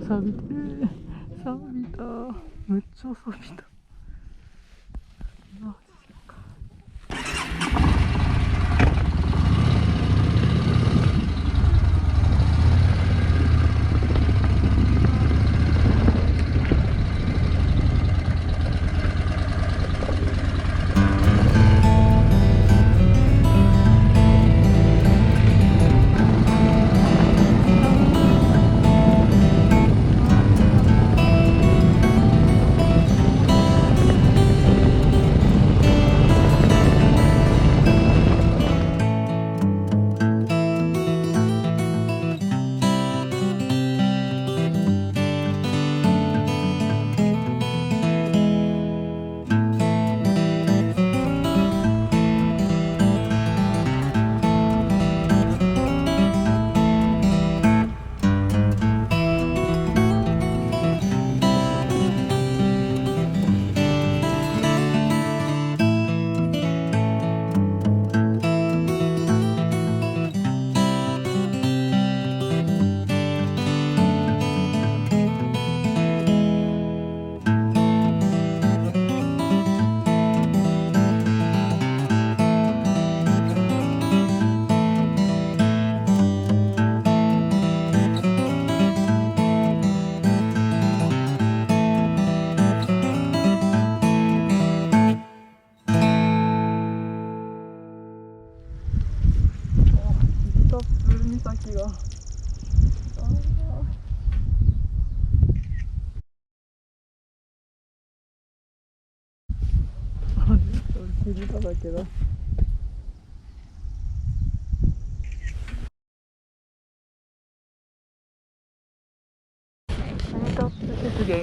錆びて錆びた、めっちゃ錆びた。マジか。岬が霧だらけだ。メートアップ雪原。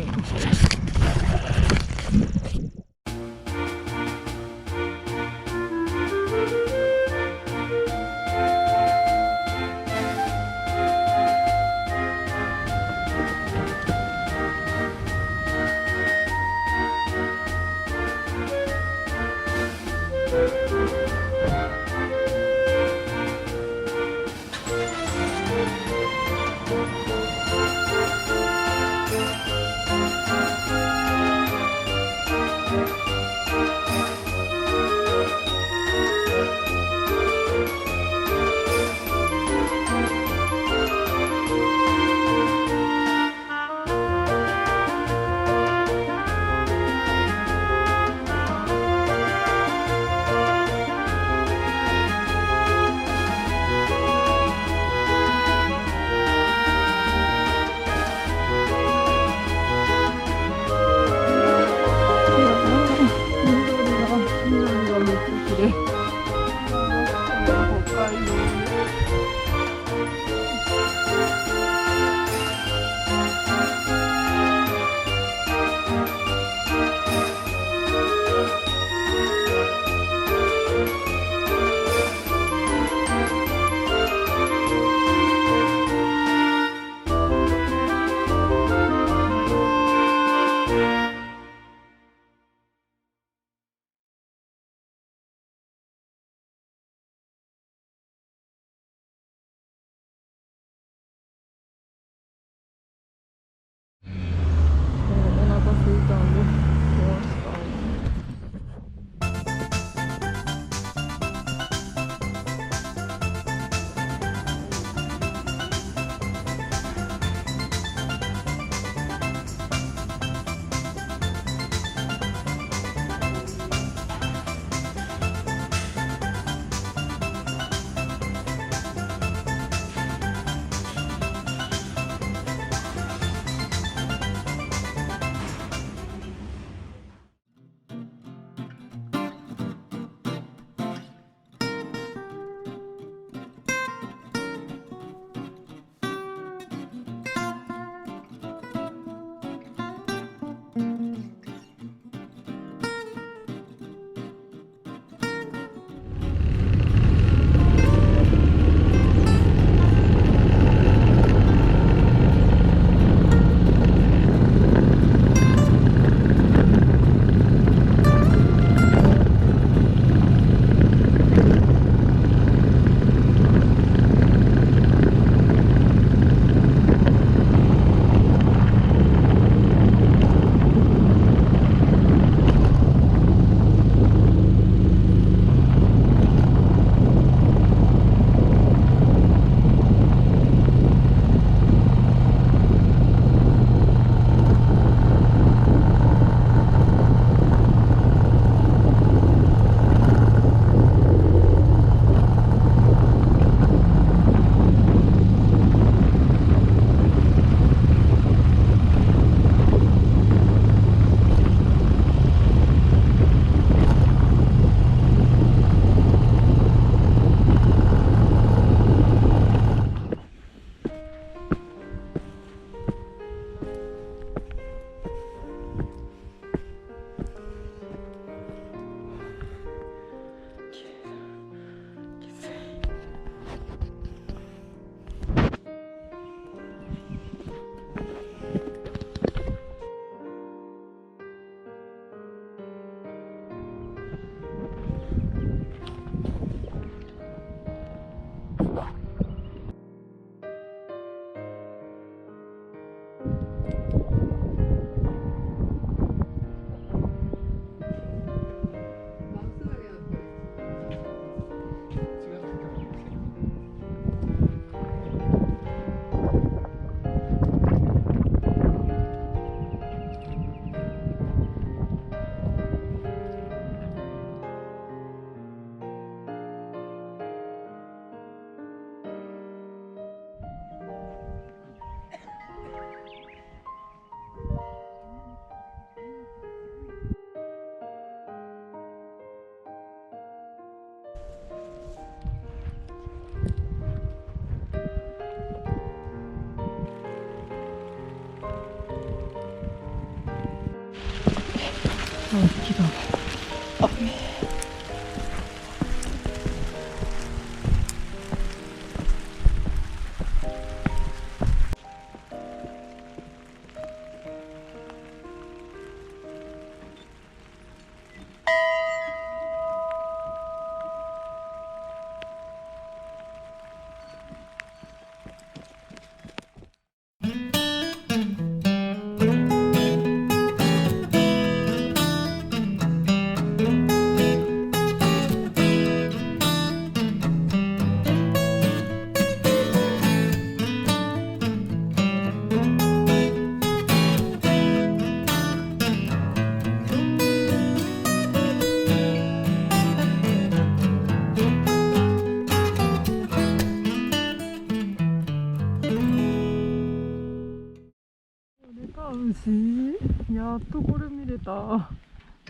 やっとこれ見れた。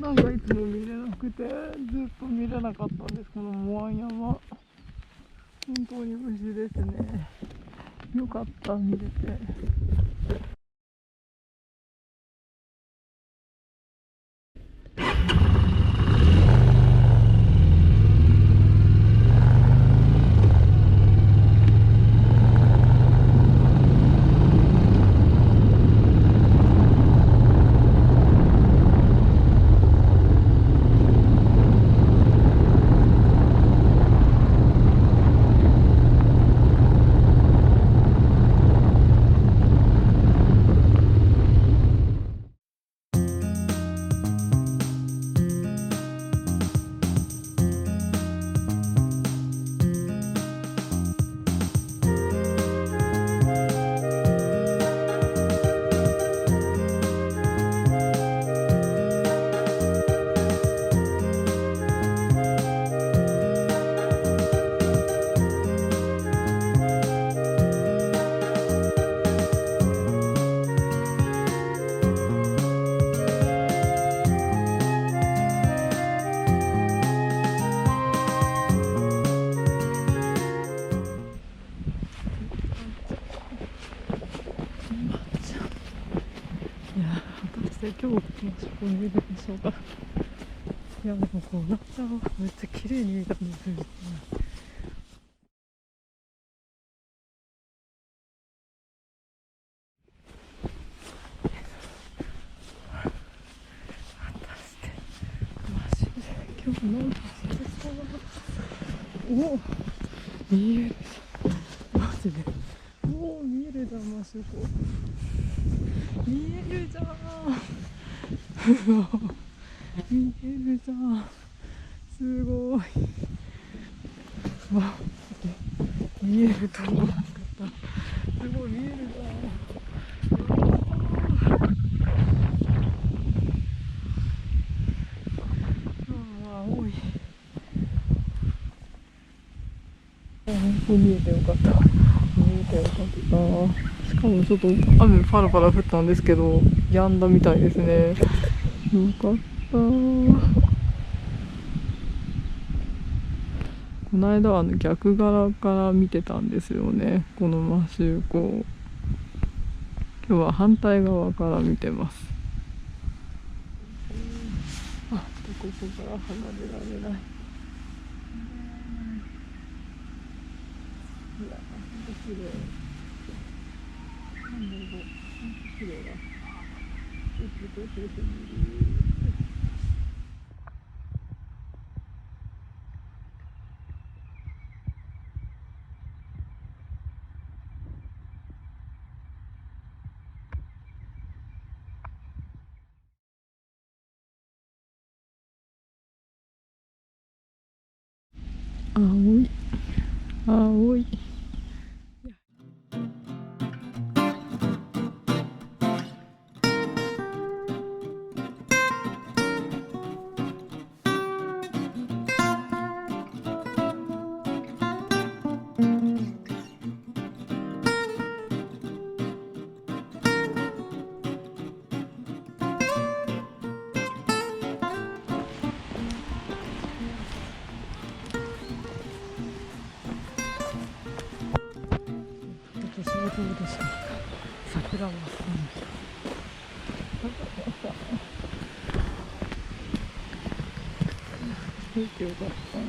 なんかいつも見れなくてずっと見れなかったんです、このモアン山。本当に虫ですね。よかった、見れて。今日もそこにいるでしょうか。いやでもこうなっちゃう、めっちゃ綺麗に見えたんですよ。マジで今日なんかお見えるマジでお見えるじゃんマシュコ見えるじゃん見えるじゃんすごいわ見えると思わなかったすごい見えるじゃん青い本当に見えてよかった見えてよかったしかもちょっと雨パラパラ降ったんですけど止んだみたいですねよかったこの間は逆側から見てたんですよねこのマシューコ今日は反対側から見てますあここから離れられないいやほんと綺麗なんだろうほんと綺麗だ青い青い私はどうでしょうか桜は風景よかったね。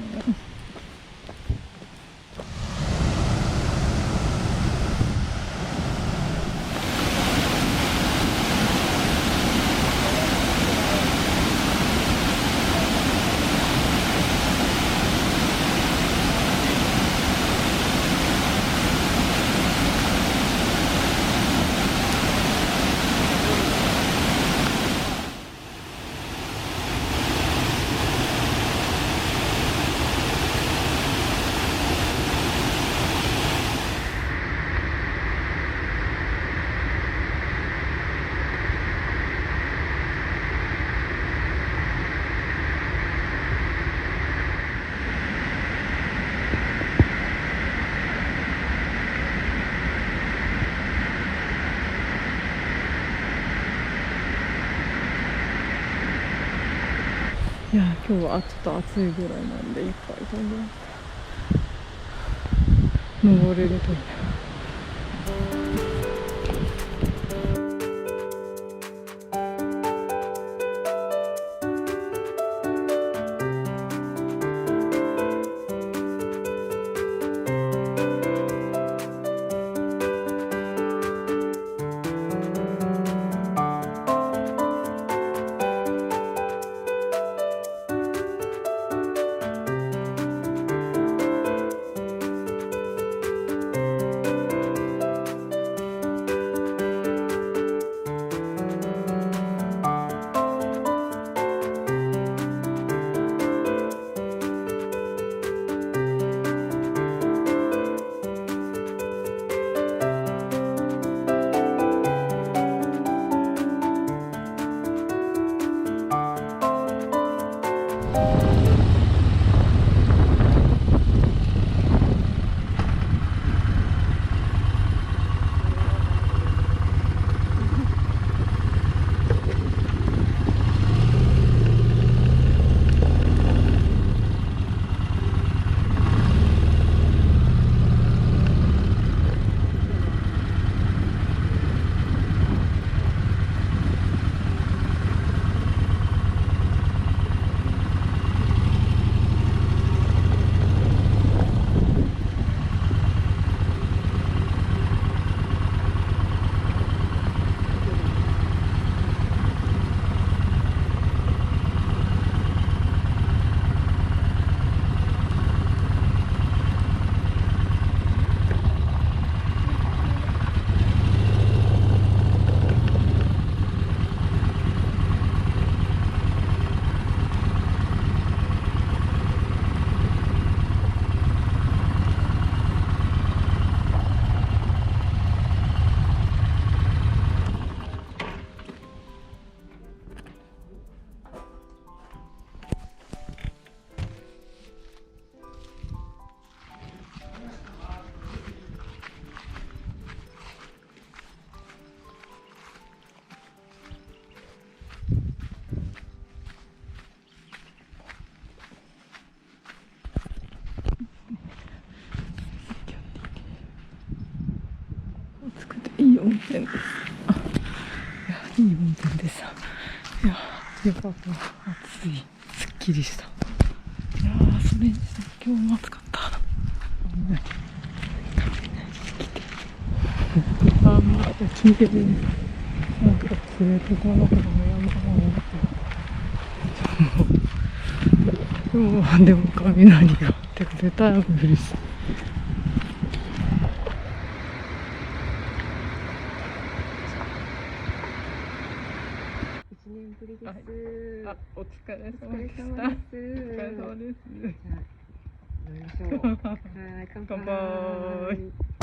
いや今日はちょっと暑いぐらいなんでいっぱい飛んでます。登れるといいな。暑くていい温泉です。いやいい温泉でした。いやよかった。暑い、すっきりした。いやそれにしても今日も暑かった。めっちゃ聞いてる。なんか連れてこなくてもやめた方がいいけど。今日でも雷がてか絶対雨降りそう。1年ぶりです。あ、お疲れ様でした。お疲れ様です。お疲れ様です。じゃあ飲みましょう。はい、乾杯。乾杯。